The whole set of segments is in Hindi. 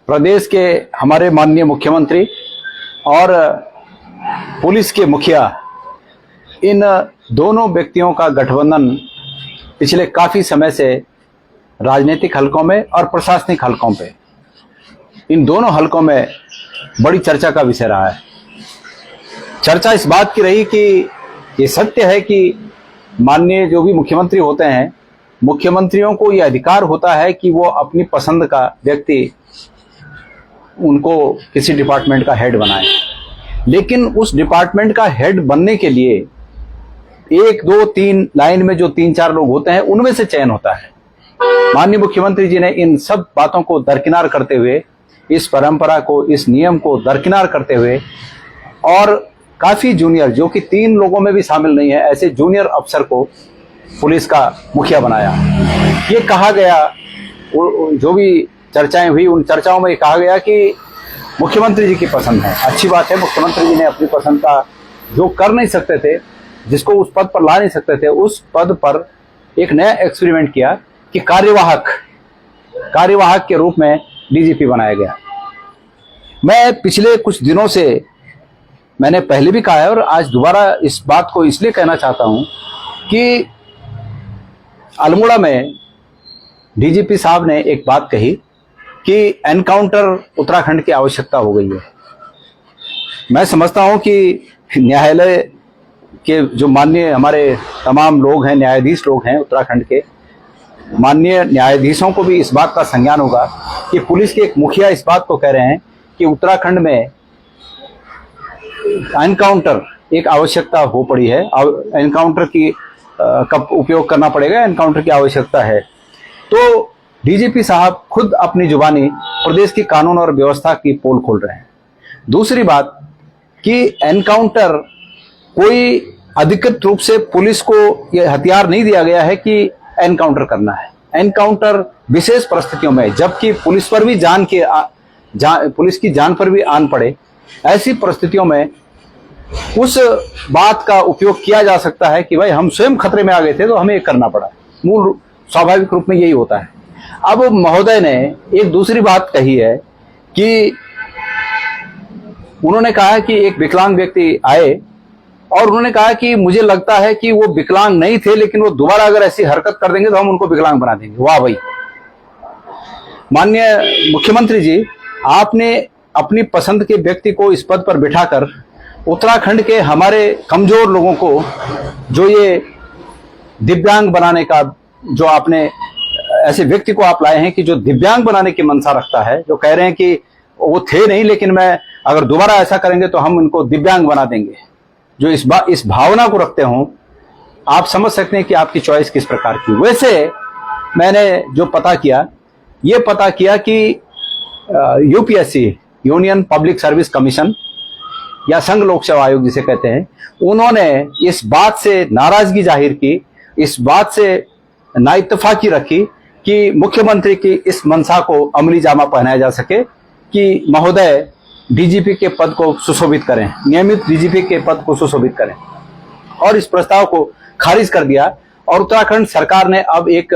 प्रदेश के हमारे माननीय मुख्यमंत्री और पुलिस के मुखिया, इन दोनों व्यक्तियों का गठबंधन पिछले काफी समय से राजनीतिक हलकों में और प्रशासनिक हलकों पे, इन दोनों हलकों में बड़ी चर्चा का विषय रहा है। चर्चा इस बात की रही कि ये सत्य है कि माननीय जो भी मुख्यमंत्री होते हैं, मुख्यमंत्रियों को ये अधिकार होता है कि वो अपनी पसंद का व्यक्ति उनको किसी डिपार्टमेंट का हेड बनाए, लेकिन उस डिपार्टमेंट का हेड बनने के लिए 1, 2, 3 लाइन में जो 3-4 लोग होते हैं उनमें से चयन होता है। माननीय मुख्यमंत्री जी ने इन सब बातों को दरकिनार करते हुए, इस परंपरा को, इस नियम को दरकिनार करते हुए और काफी जूनियर, जो कि 3 लोगों में भी शामिल नहीं है, ऐसे जूनियर अफसर को पुलिस का मुखिया बनाया। ये कहा गया, जो भी चर्चाएं हुई उन चर्चाओं में कहा गया कि मुख्यमंत्री जी की पसंद है। अच्छी बात है, मुख्यमंत्री जी ने अपनी पसंद का जो कर नहीं सकते थे, जिसको उस पद पर ला नहीं सकते थे, उस पद पर एक नया एक्सपेरिमेंट किया कि कार्यवाहक के रूप में डीजीपी बनाया गया। मैं पिछले कुछ दिनों से, मैंने पहले भी कहा है और आज दोबारा इस बात को इसलिए कहना चाहता हूं कि अल्मोड़ा में डीजीपी साहब ने एक बात कही कि एनकाउंटर उत्तराखंड की आवश्यकता हो गई है। मैं समझता हूं कि न्यायालय के जो माननीय हमारे तमाम लोग हैं, न्यायाधीश लोग हैं उत्तराखंड के, माननीय न्यायाधीशों को भी इस बात का संज्ञान होगा कि पुलिस के एक मुखिया इस बात को कह रहे हैं कि उत्तराखंड में एनकाउंटर एक आवश्यकता हो पड़ी है, एनकाउंटर की कब उपयोग करना पड़ेगा, एनकाउंटर की आवश्यकता है। तो डीजीपी साहब खुद अपनी जुबानी प्रदेश की कानून और व्यवस्था की पोल खोल रहे हैं। दूसरी बात कि एनकाउंटर कोई अधिकृत रूप से पुलिस को यह हथियार नहीं दिया गया है कि एनकाउंटर करना है। एनकाउंटर विशेष परिस्थितियों में, जबकि पुलिस पर भी पुलिस की जान पर भी आन पड़े, ऐसी परिस्थितियों में उस बात का उपयोग किया जा सकता है कि भाई हम स्वयं खतरे में आ गए थे तो हमें ये करना पड़ा। मूल स्वाभाविक रूप में यही होता है। अब महोदय ने एक दूसरी बात कही है कि उन्होंने कहा कि एक विकलांग व्यक्ति आए और उन्होंने कहा कि मुझे लगता है कि वो विकलांग नहीं थे, लेकिन वो दोबारा अगर ऐसी हरकत कर देंगे तो हम उनको विकलांग बना देंगे। वाह भाई, माननीय मुख्यमंत्री जी, आपने अपनी पसंद के व्यक्ति को इस पद पर बिठाकर उत्तराखंड के हमारे कमजोर लोगों को, जो ये दिव्यांग बनाने का, जो आपने ऐसे व्यक्ति को आप लाए हैं कि जो दिव्यांग बनाने की मंशा रखता है, जो कह रहे हैं कि वो थे नहीं लेकिन मैं अगर दोबारा ऐसा करेंगे तो हम उनको दिव्यांग बना देंगे, जो इस भावना को रखते हों, आप समझ सकते हैं कि आपकी चॉइस किस प्रकार की। वैसे मैंने जो पता किया, ये पता किया कि UPSC, union public service commission या संघ लोक सेवा आयोग जिसे कहते हैं, उन्होंने इस बात से नाराजगी जाहिर की, इस बात से नाइत्तफाकी रखी कि मुख्यमंत्री की इस मंशा को अमली जामा पहनाया जा सके कि महोदय डीजीपी के पद को सुशोभित करें, नियमित डीजीपी के पद को सुशोभित करें, और इस प्रस्ताव को खारिज कर दिया। और उत्तराखंड सरकार ने अब एक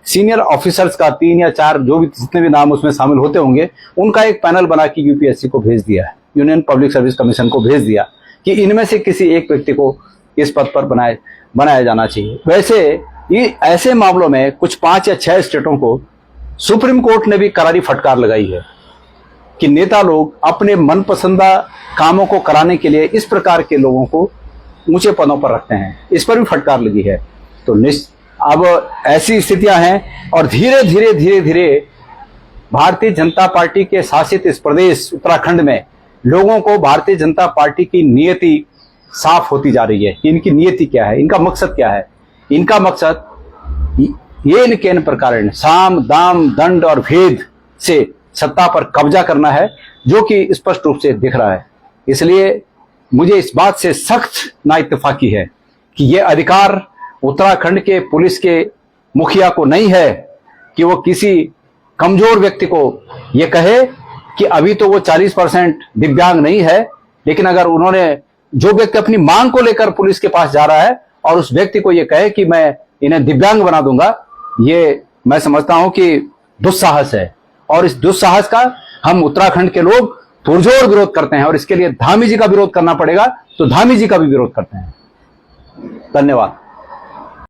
सीनियर ऑफिसर्स का 3 या 4 जो भी जितने भी नाम उसमें शामिल होते होंगे, उनका एक पैनल बना के यूपीएससी को भेज दिया है, यूनियन पब्लिक सर्विस कमीशन को भेज दिया कि इनमें से किसी एक व्यक्ति को इस पद पर बनाया जाना चाहिए। वैसे ये ऐसे मामलों में कुछ 5 या 6 स्टेटों को सुप्रीम कोर्ट ने भी करारी फटकार लगाई है कि नेता लोग अपने मनपसंदा कामों को कराने के लिए इस प्रकार के लोगों को ऊंचे पदों पर रखते हैं। इस पर भी फटकार लगी है। तो अब ऐसी स्थितियां हैं और धीरे धीरे भारतीय जनता पार्टी के शासित इस प्रदेश उत्तराखंड में लोगों को भारतीय जनता पार्टी की नियति साफ होती जा रही है। इनकी नियति क्या है, इनका मकसद क्या है? इनका मकसद ये इनके प्रकार साम दाम दंड और भेद से सत्ता पर कब्जा करना है, जो कि स्पष्ट रूप से दिख रहा है। इसलिए मुझे इस बात से सख्त नाइत्तेफाकी है कि ये अधिकार उत्तराखंड के पुलिस के मुखिया को नहीं है कि वो किसी कमजोर व्यक्ति को ये कहे कि अभी तो वो 40% दिव्यांग नहीं है, लेकिन अगर उन्होंने, जो व्यक्ति अपनी मांग को लेकर पुलिस के पास जा रहा है और उस व्यक्ति को ये कहे कि मैं इन्हें दिव्यांग बना दूंगा, ये मैं समझता हूं कि दुस्साहस है। और इस दुस्साहस का हम उत्तराखंड के लोग पुरजोर विरोध करते हैं और इसके लिए धामी जी का विरोध करना पड़ेगा, तो धामी जी का भी विरोध करते हैं। धन्यवाद।